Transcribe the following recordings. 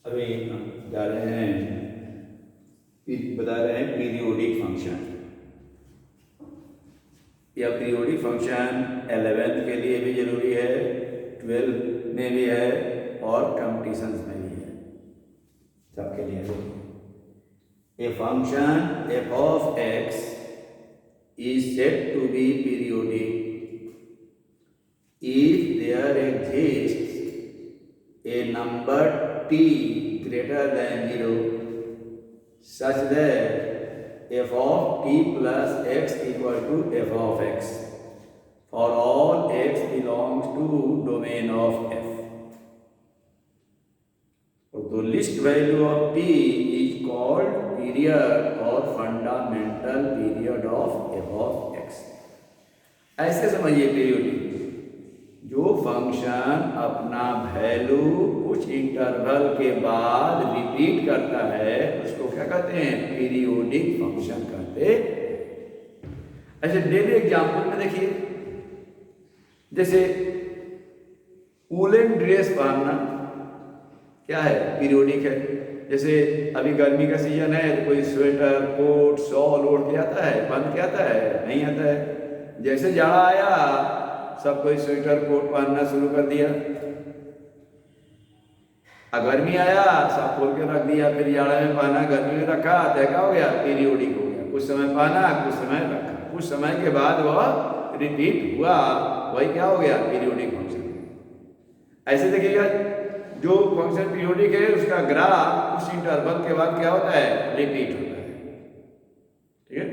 अभी हम बता रहे हैं पीरियोडिक फंक्शन। यह पीरियोडिक फंक्शन 11th के लिए भी जरूरी है, 12 में भी है और कंपटीशंस में भी है, सबके लिए। A function f of x is said to be periodic if there exists a number t greater than 0 such that f of t plus x equal to f of x for all x belongs to domain of f. तो least value of t is called period or fundamental period of f of x. ऐसे समझिए periodic, जो function अपना value कुछ interval के बाद repeat करता है उसको क्या कहते हैं? पीरियोडिक फंक्शन कहते हैं। ऐसे डेली एग्जाम्पल में देखिए, जैसे वूलन ड्रेस पहनना क्या है? पीरियोडिक है। जैसे अभी गर्मी का सीजन है तो कोई स्वेटर कोट शॉल ओढ़ के आता है, पहन के आता है? नहीं आता है। जैसे जाड़ा आया सब कोई स्वेटर कोट पहनना शुरू कर दिया, गर्मी आया सब खोल के रख दिया, फिर जाड़े में पहना गर्मी में रखा, तो क्या हो गया? पीरियोडिक हो गया। कुछ समय पहना कुछ समय रखा, कुछ समय के बाद वह रिपीट हुआ, वही क्या हो गया? Periodic function. ऐसे देखिएगा, जो फंक्शन पीरियोडिक है उसका ग्राफ कुछ इंटरवल के बाद क्या होता है? रिपीट होता है। ठीक है,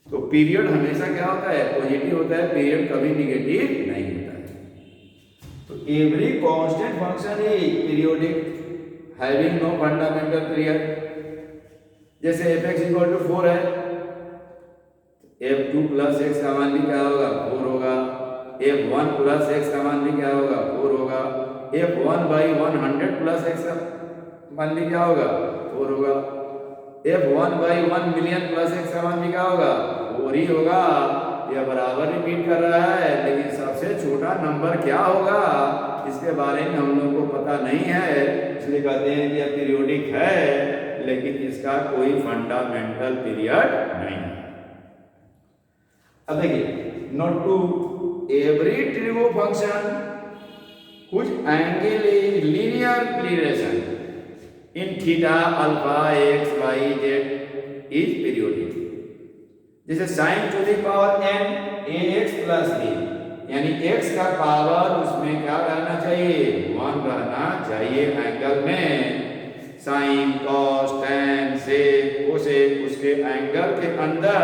तो पीरियड हमेशा क्या होता है? पॉजिटिव होता है, पीरियड कभी निगेटिव नहीं होता है। तो every constant function is periodic having no fundamental period. जैसे f(x) = 4 है, f2 + x का मान भी क्या होगा? 4 होगा। f1 + x का मान भी क्या होगा? 4 होगा। f1/100 + x का मान भी क्या होगा? 4 होगा। f1/1 मिलियन + x का मान भी क्या होगा? 4 ही होगा। यह बराबर रिपीट कर रहा है, लेकिन सबसे छोटा नंबर क्या होगा इसके बारे में हम लोग को पता नहीं है, इसलिए कहते हैं कि यह पीरियोडिक है लेकिन इसका कोई फंडामेंटल पीरियड नहीं है। अब देखिए, note two every true function whose angle is linear relation in theta alpha x y z is periodic. जैसे sin to the power n ax plus b, यानी x का पावर उसमें क्या रहना चाहिए? 1 रहना चाहिए एंगल में। sin cos tan sec cosec उसके एंगल के अंदर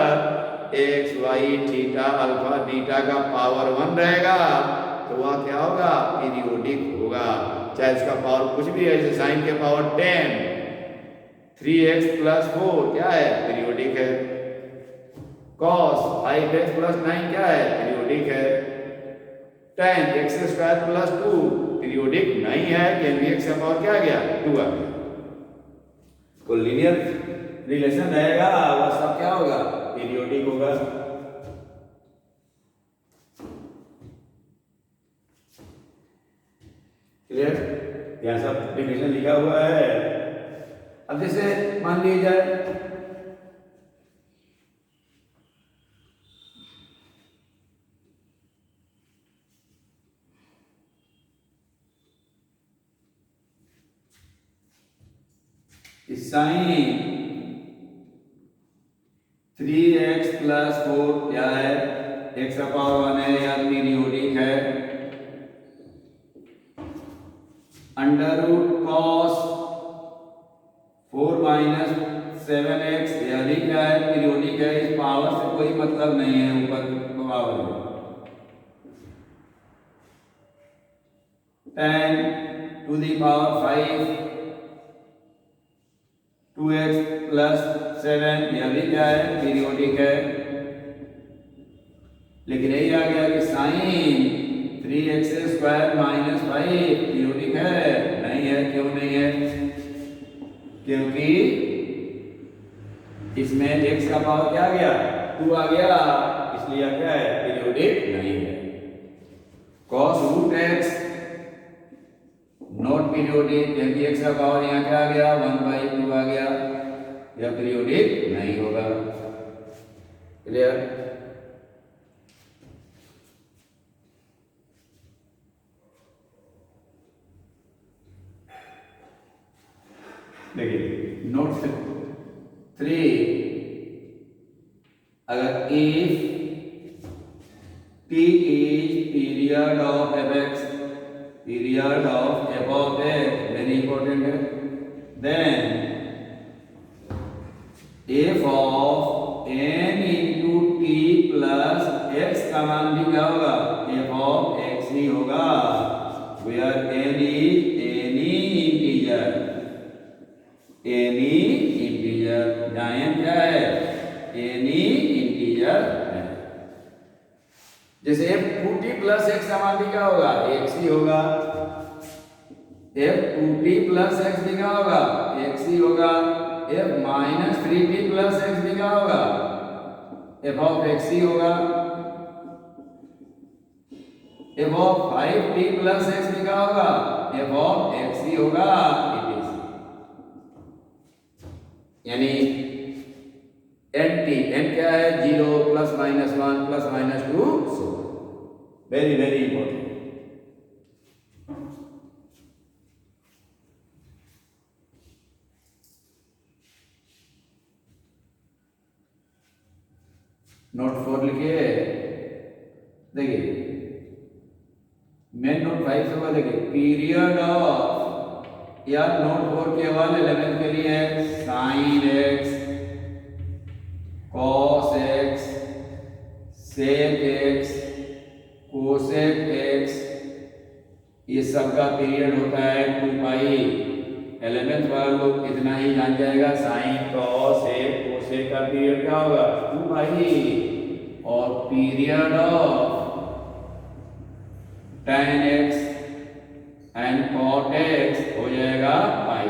x y theta alpha beta का पावर 1 रहेगा, तो वह क्या होगा? पीरियोडिक होगा। चाहे इसका पावर कुछ भी है, जैसे साइन के पावर 10, 3x + 4 क्या है? पीरियोडिक है। cos 5x + 9 क्या है? पीरियोडिक है। tan x² + 2 पीरियोडिक नहीं है, क्योंकि x का पावर क्या आ गया? 2 आ गया। तो लीनियर रिलेशन रहेगा, वह सब क्या होगा? पीरियोडिक होगा। क्लियर? यहाँ सब डिफिनेशन लिखा हुआ है। अब जैसे मान लिया जाए साइन 3x + 4 क्या है? x का पावर 1 है या पीरियोडिक है। √cos 4 - 7x यह भी क्या है? पीरियोडिक है। इस पावर से कोई मतलब नहीं है, ऊपर पावर है। tan to the power 5 2x + 7 यह भी क्या है? पीरियोडिक है। लेकिन यही आ गया कि sin 3x² - 5 पीरियोडिक है? नहीं है। क्यों नहीं है? क्योंकि इसमें x का पावर क्या आ गया? 2 आ गया, इसलिए क्या है? पीरियोडिक नहीं है। cos √x नॉट पीरियोडिक, क्योंकि x का पावर यहाँ क्या आ गया 1/2 आ गया, यह पीरियोडिक नहीं होगा। क्लियर? देखिए नोट 3, अगर if t is period of fx, period of f of x, very important है, then f of n into t plus x का मान भी क्या होगा, f of x ही होगा, where n is any integer, any integer, जहाँ n क्या है, any integer है। जैसे f 2t plus x का मान भी क्या होगा, x ही होगा, f 2t plus x भी क्या होगा, x ही होगा, f minus 3t plus x भी क्या होगा, f of x ही होगा, f of 5t plus x भी क्या होगा, f of x ही होगा। यानी n क्या है, 0 plus minus 1 plus minus 2, so very very important. Note 4 लिखिए, देखिए मेन नोट 5 से होगा, देखिए पीरियड ऑफ, या नोट 4 केवल 11 के लिए है, sine x, cos x, sec x, cosec x, ये सब का पीरियड होता है 2 पाई। 11th वाला लोग इतना ही जान जाएगा, साइन cos sec cosec का पीरियड क्या होगा 2 पाई, और period of tan x and cot x हो जाएगा पाई,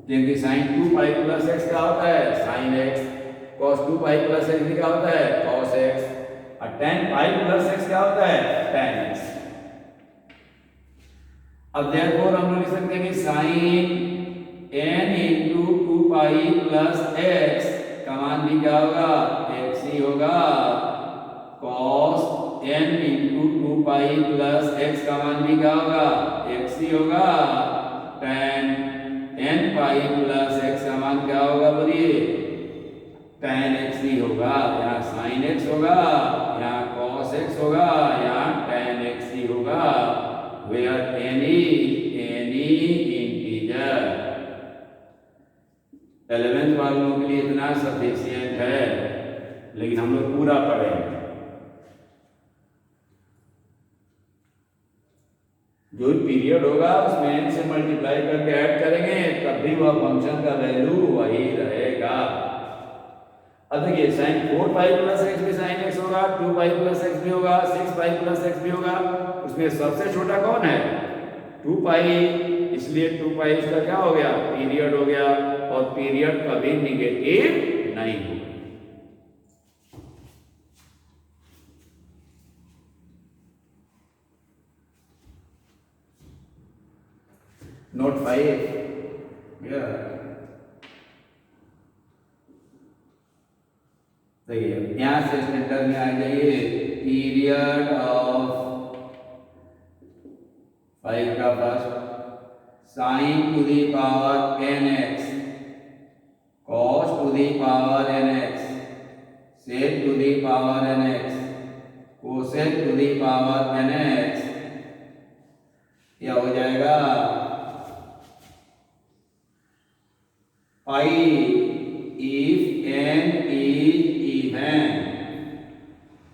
क्योंकि साइन 2 पाई प्लस x क्या होता है, sine x, cos 2 pi plus x भी क्या होता है, cos x, और tan पाई प्लस x क्या होता है, tan x। अब therefore हम लोग लिख सकते हैं कि sin n into 2 pi plus x का मान भी क्या होगा, x ही होगा, cos n into 2 pi plus x का मान भी क्या होगा, x ही होगा, tan n पाई प्लस x का मान क्या होगा, बोलिए tan x ही होगा, यहाँ sin x होगा, यहाँ cos x होगा, यहाँ tan x ही होगा, where any integer। 11th वालों के लिए इतना सफिशिएंट है, लेकिन हम लोग पूरा पढ़ेंगे, जो पीरियड होगा उसमें n से मल्टीप्लाई करके ऐड करेंगे, तब भी वह फंक्शन का वैल्यू वही रहेगा। अब देखिए साइन 4 पाई प्लस एक्स भी साइन एक्स होगा, 2 पाई प्लस एक्स भी होगा, 6 पाई प्लस एक्स भी होगा, उसमें सबसे छोटा कौन है, 2 पाई, इसलिए 2 पाई इसका क्या हो गया, पीरियड हो गया, और पीरियड कभी निगेटिव नहीं होगा। नोट 5, देखिए यहां से स्टैंडर्ड में आ जाइए, पीरियड ऑफ 5 का first sine to the power nx, cos to the power nx, sec to the power nx, cosec to the power nx, यह हो जाएगा pi if n is even.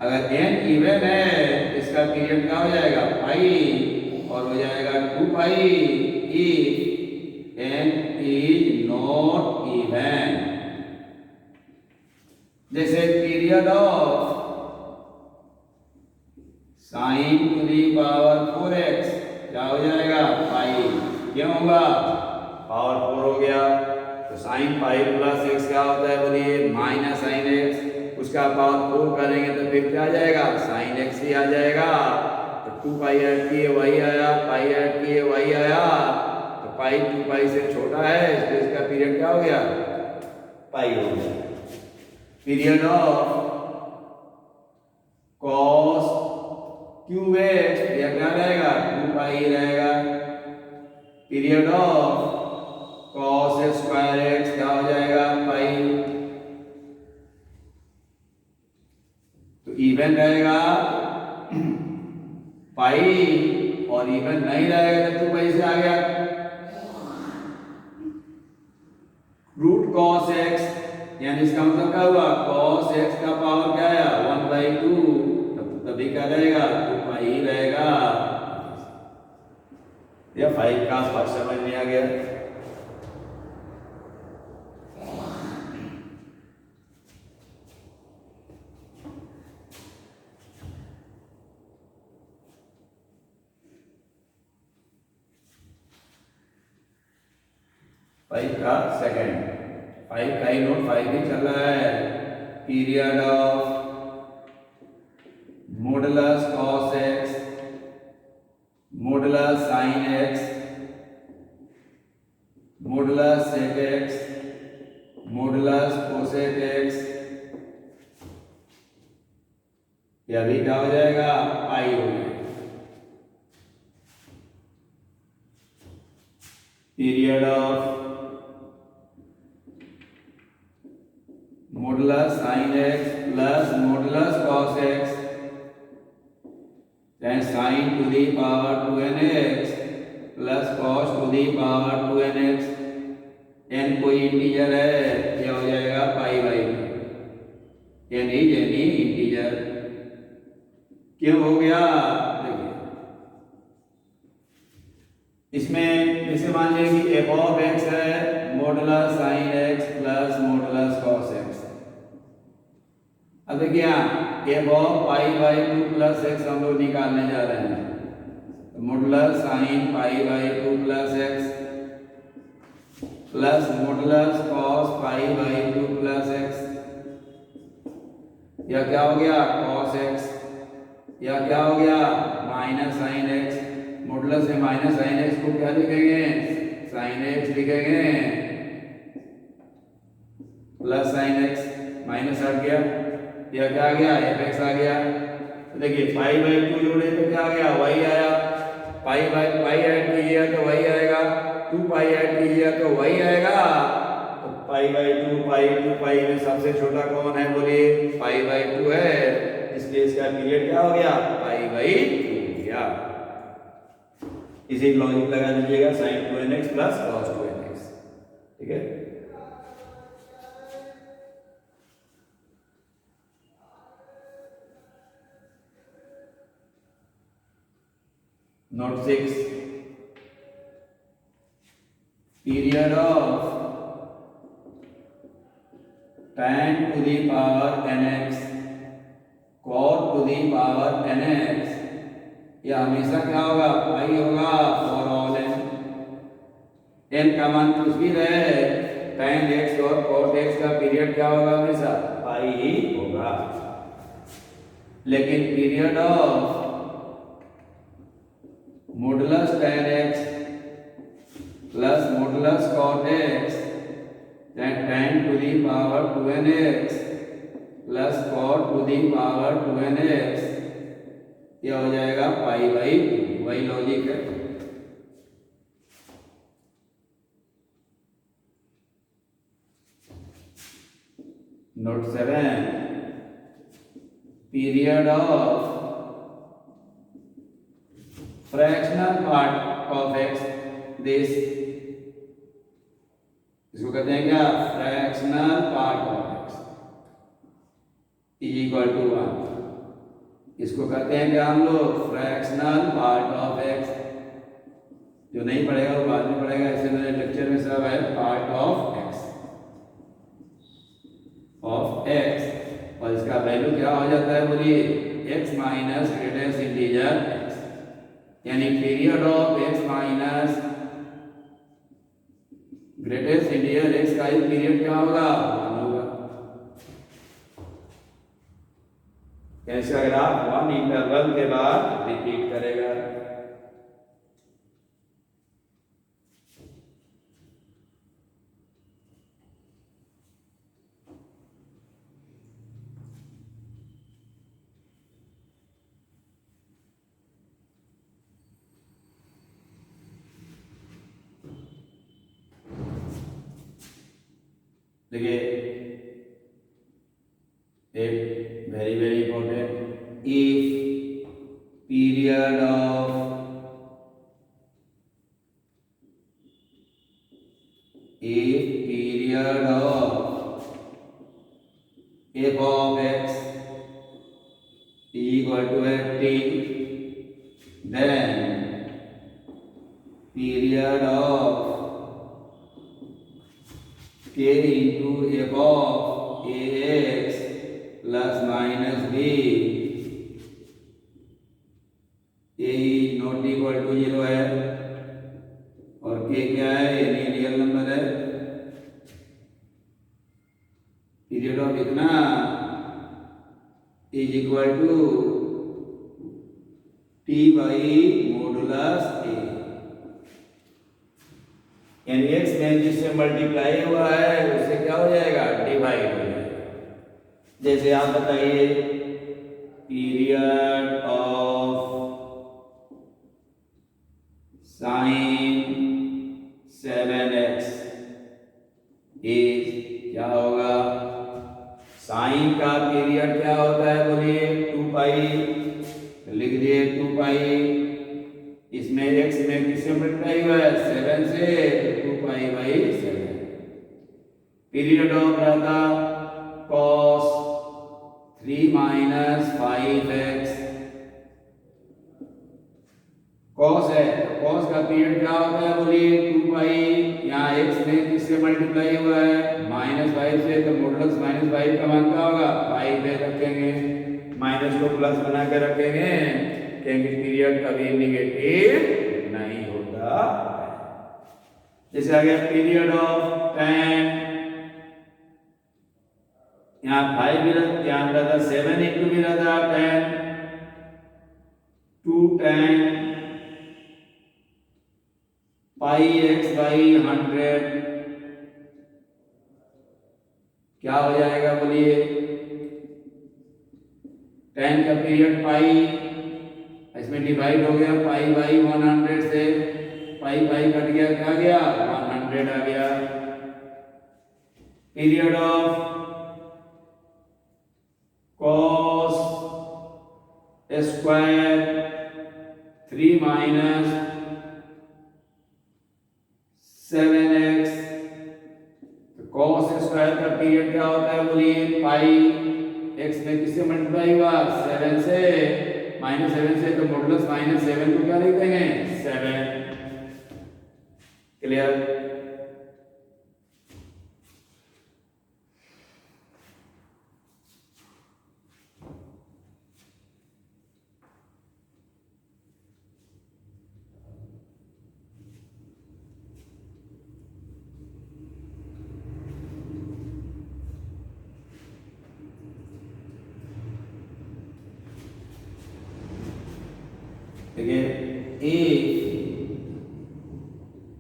अगर n इवन है इसका period क्या हो जाएगा, पाई, और हो जाएगा 2 pi if n is not even. जैसे period of sine to the power 4x क्या हो जाएगा, पाई, क्यों होगा, पावर 4 हो गया, तो साइन पाई प्लस एक्स क्या होता है, बोलिए माइनस साइन एक्स, उसका पावर 4 करेंगे तो फिर क्या आ जाएगा, साइन एक्स ही आ जाएगा, तो 2 पाई ऐड किए वही आया, पाई ऐड किए वही आया, पाई 2 पाई से छोटा है, इसलिए इसका पीरियड क्या हो गया, पाई हो गया। Period of cos cube x यह क्या रहेगा, 2 पाई रहेगा। Period of cos square x क्या हो जाएगा, पाई। तो इवन रहेगा पाई, और इवन नहीं रहेगा तो 2 पाई से आ गया। रूट cos x, यानी इसका मतलब क्या हुआ, cos x का पावर क्या है, 1/2, तभी क्या रहेगा, 2 पाई ही रहेगा। यह 5 का आसपास समझ में आ गया। फाइव का सेकेंड, 5 का ही नोट, 5 ही चल रहा है। Period of modulus cos x modulus sin x modulus sec x modulus cosec x, यह भी क्या हो जाएगा, पाई हो जाएगा। Period of modulus sin x plus modulus cos x, then sin to the power 2nx plus cos to the power 2nx, n कोई integer है, क्या हो जाएगा, pi by n is any integer. क्यों हो गया, देखिए इसमें जैसे मान लीजिए कि f ऑफ x है modulus sin x plus modulus cos x। अब देखिए f of pi by 2 plus x हम लोग निकालने जा रहे हैं, तो modulus sin pi by 2 plus x plus modulus cos pi by 2 plus x, यह क्या हो गया, cos x, यह क्या हो गया, माइनस sin x। मॉडुलस से माइनस sin x को क्या लिखेंगे, sin x लिखेंगे, प्लस sin x, माइनस हट गया, यह क्या आ गया, fx आ गया। तो देखिए पाई बाई 2 जोड़े तो क्या आ गया, y आया, पाई बाई पाई ऐड कीजिए तो y आएगा, 2 पाई ऐड कीजिए तो y आएगा। तो पाई बाई 2 पाई में सबसे छोटा कौन है, बोलिए, पाई बाई 2 है, इसलिए इसका पीरियड क्या हो गया, पाई बाई 2 हो गया। इसी लॉजिक लगा दीजिएगा, sin 2nx plus cos 2nx, ठीक है। Note 6, period of tan to the power nx cot to the power nx, यह हमेशा क्या होगा, पाई होगा फॉर ऑल n का मान कुछ भी रहे, tan x और cot x का पीरियड क्या होगा, हमेशा पाई ही होगा। लेकिन period of modulus tan x plus modulus cot x, tan to the power 2nx plus cot to the power 2nx, यह हो जाएगा पाई बाई 2, वही लॉजिक है। Note 7, period of fractional part of x, this, इसको कहते हैं क्या, fractional part of x is equal to 1। इसको कहते हैं क्या हम लोग, फ्रैक्शनल पार्ट ऑफ x। जो नहीं पढ़ेगा वो बाद में पढ़ेगा, इससे मेरे लेक्चर में सब है पार्ट ऑफ x, और इसका वैल्यू क्या हो जाता है, बोलिए, x minus greatest integer x, यानी period of x minus greatest integer x का ही पीरियड क्या होगा, 1 होगा। कैसे, अगर आप 1 इंटरवल के बाद रिपीट करेगा। देखिए एक very very important, if period of f of x equal to t, then period of k into f of ax plus minus b, a is not equal to 0 है और k क्या है, यानी रियल नंबर है। Period of इतना is equal to t by modulus a, यानी x में जिससे मल्टीप्लाई हुआ है उससे क्या हो जाएगा, डिवाइड हो जाएगा। जैसे आप बताइए period of sign 7x is क्या होगा, साइन का पीरियड क्या होता है बोलिए 2 पाई, लिख दिए 2 पाई, इसमें x में किससे मल्टीप्लाई हुआ है 7 से, 2 पाई बाई 7। पीरियड ऑफ रहता cos 3 माइनस 5x, cos है, cos का पीरियड क्या होता है बोलिए 2 पाई, यहाँ x में किससे मल्टीप्लाई हुआ है -5 से, तो मॉडुलस -5 का मान क्या होगा, 5 पे रखेंगे, माइनस को प्लस बना के रखेंगे, क्योंकि पीरियड कभी निगेटिव नहीं होता। जैसे आ गया पीरियड ऑफ tan, यहाँ 5 भी रहता, यहाँ रहता 7 इंटू भी रहता tan 2 tan pi x by 100 क्या हो जाएगा बोलिए, tan का पीरियड पाई, इसमें डिवाइड हो गया पाई बाई 100 से, पाई पाई कट गया, क्या गया 100 आ गया। Period of cos square 3 minus 7x, तो cos स्क्वायर का पीरियड क्या होता है बोलिए पाई, x में किससे मल्टीप्लाई हुआ 7 से, -7 से, तो मॉडुलस -7 को क्या लिख देंगे 7। Clear. if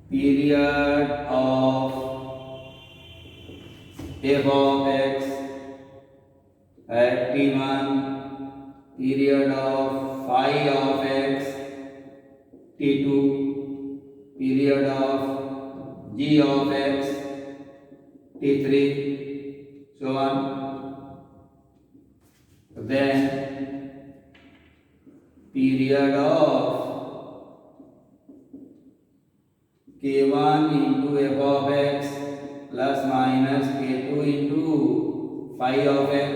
period of f of x at t1, period of phi of x t2, period of g of x t3, so on. Then period of k1 into f of x plus minus k2 into phi of x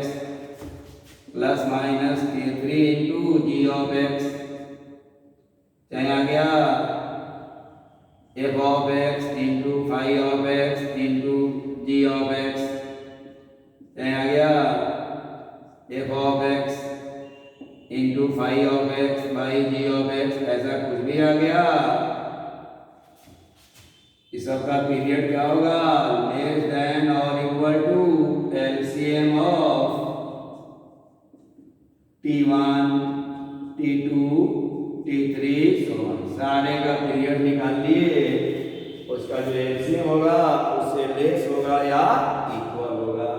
plus minus k3 into g of x, चाहे आ गया f of x into phi of x into g of x, चाहे आ गया f of x into phi of x by g of x, ऐसा कुछ भी आ गया, इस सब का पीरियड क्या होगा लेस देन और equal to LCM of t1 t2 t3 so on, सारे का पीरियड निकाल लिए, उसका जो एलसीएम होगा उससे लेस होगा या इक्वल होगा।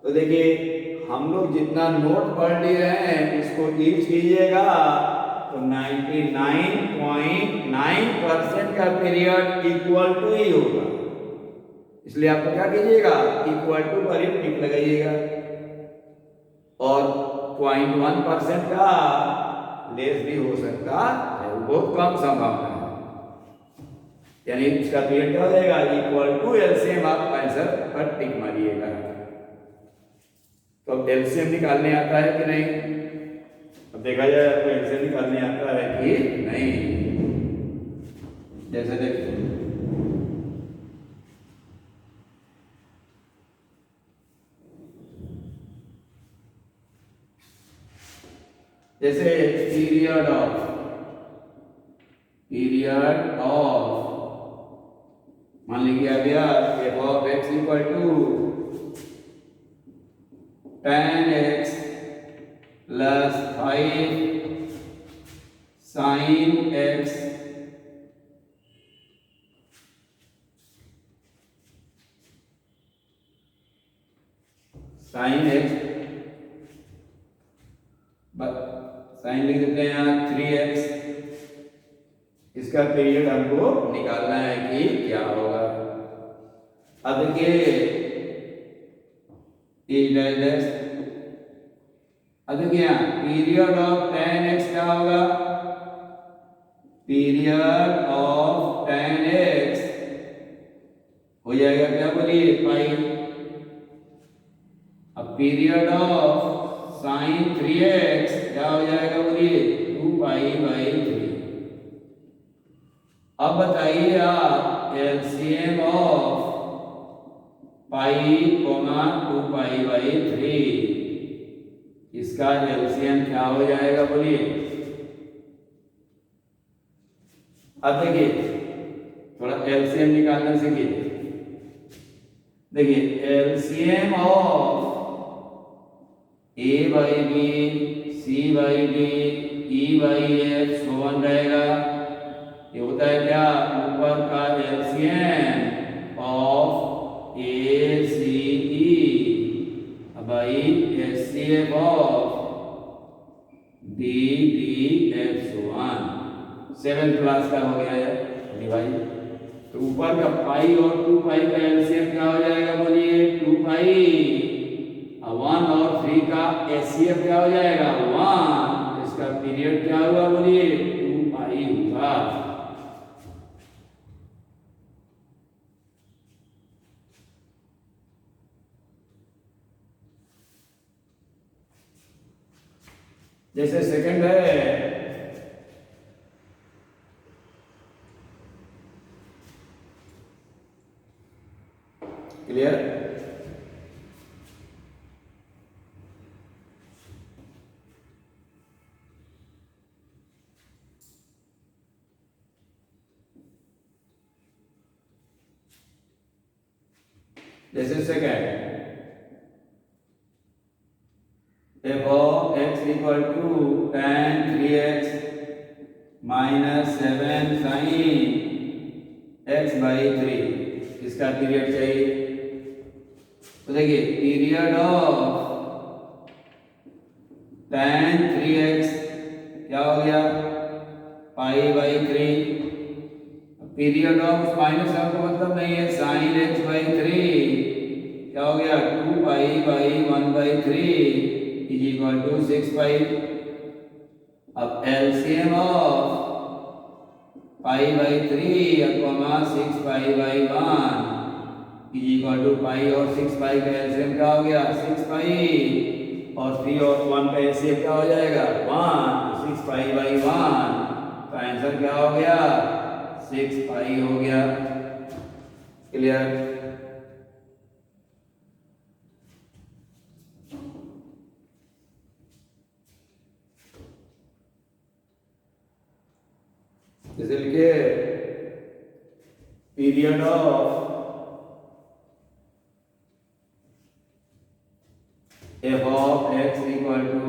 तो देखिए हम लोग जितना नोट पढ़ लिए हैं इसको यूज कीजिएगा तो 99.9% का पीरियड इक्वल टू ही होगा। इसलिए आपको क्या कीजिएगा, इक्वल टू पर ही टिक लगाइएगा। और 0.1% का लेस भी हो सकता है, बहुत कम संभावना है। यानी इसका पीरियड क्या हो जाएगा, इक्वल टू एलसीएम। आप आंसर पर टिक मारिएगा। तो अब एलसीएम निकालने आता है कि नहीं, अब देखा जाए आपको एलसीएम निकालने आता है कि नहीं। जैसे देखिए, जैसे पीरियड ऑफ मान लीजिए आ गया F of X equal to tan x plus 5 sin x sin x sine लिख देते हैं यहाँ 3x। इसका पीरियड हमको निकालना है कि क्या होगा। अब देखिए अब देखिए पीरियड ऑफ tan x क्या होगा, पीरियड ऑफ tan x हो जाएगा क्या, बोलिए पाई। अब पीरियड ऑफ sin 3x क्या हो जाएगा, बोलिए 2π/3। अब बताइए आप एलसीएम ऑफ पाई 2π/3, इसका एलसीएम क्या हो जाएगा, बोलिए। अब देखिए थोड़ा एलसीएम निकालना सीखिए। देखिए LCM of a/b c/d e/f सोवन रहेगा। ये होता है क्या, ऊपर का LCM of A C E by HCF of D D F so on. 7th class का हो गया है भाई। तो ऊपर का पाई और 2π का एलसीएम क्या हो जाएगा, बोलिए 2π। 1 और 3 का एचसीएफ क्या हो जाएगा, 1। इसका पीरियड क्या हुआ, बोलिए 2π हुआ। जैसे सेकंड है क्लियर। जैसे second F of X equal to tan 3x minus 7 sin x/3, इसका पीरियड चाहिए। तो देखिए पीरियड ऑफ tan 3x क्या हो गया, π/3। पीरियड ऑफ माइनस का मतलब नहीं है, sin x/3 क्या हो गया, 2π/1/3 इज इक्वल टू 6π। अब LCM of π/3 comma 6π/1 is equal to pi और 6π का एलसीएम क्या हो गया, 6π। और 3 और 1 का एलसीएम क्या हो जाएगा, 1। 6π/1 तो आंसर क्या हो गया, 6π हो गया। क्लियर। जैसे लिखिए period of F of X equal to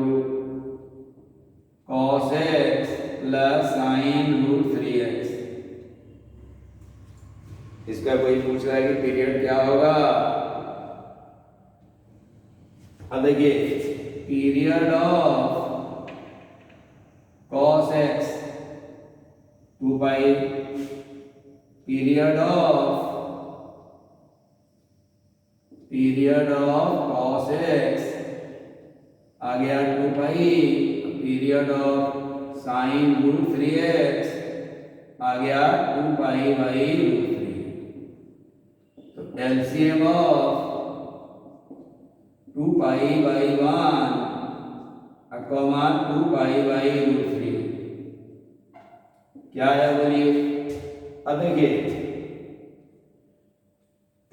cos x plus sin √3x। इसका कोई पूछ रहा है कि पीरियड क्या होगा। अब देखिए period of cos x 2π, period of period of cos x, आ गया 2 pi, period of sine √3x, आ गया 2 पाई बाई √3। तो LCM of 2 pi by 1 comma 2 pi by √3 क्या है बोलिए। अब देखिए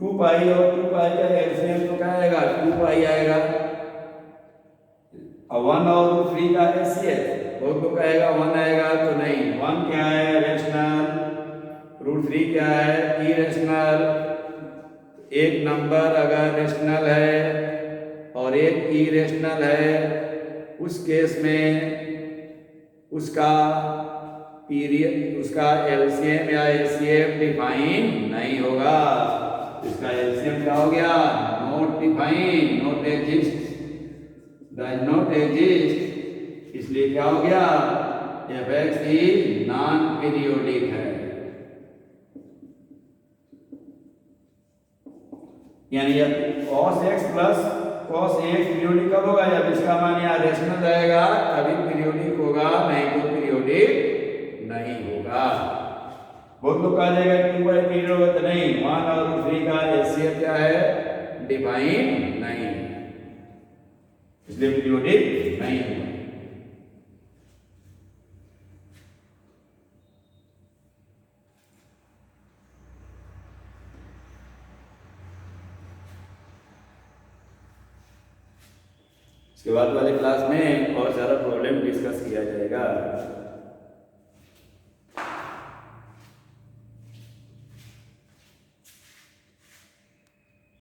2 पाई और 2 पाई का एलसीएम तो क्या आएगा, 2 पाई आएगा, और 1 और √3 का एचसीएफ वो तो कहेगा 1 आएगा, तो नहीं, 1 क्या है रेशनल, √3 क्या है इरेशनल। एक नंबर अगर रेशनल है और एक इरेशनल है, उस केस में उसका पीरियड, उसका एलसीएम या एचसीएफ डिफाइन नहीं होगा। इसका एलसीएम क्या हो गया, not define, not exist, does not exist. इसलिए क्या हो गया, fx इज नॉन पीरियोडिक है। यानी जब cos x plus cos ax periodic कब होगा, जब इसका मान यहाँ रेशनल रहेगा तभी पीरियोडिक होगा, नहीं तो पीरियोडिक नहीं होगा। बहुत लोग कहा जाएगा 2 बाई पीरियड होगा, तो नहीं, 1 और 3 का एचसीएफ क्या है, डिफाइन नहीं है, इसलिए पीरियोडिक नहीं होगा। इसके बाद वाले क्लास में और सारा प्रॉब्लम डिस्कस किया जाएगा।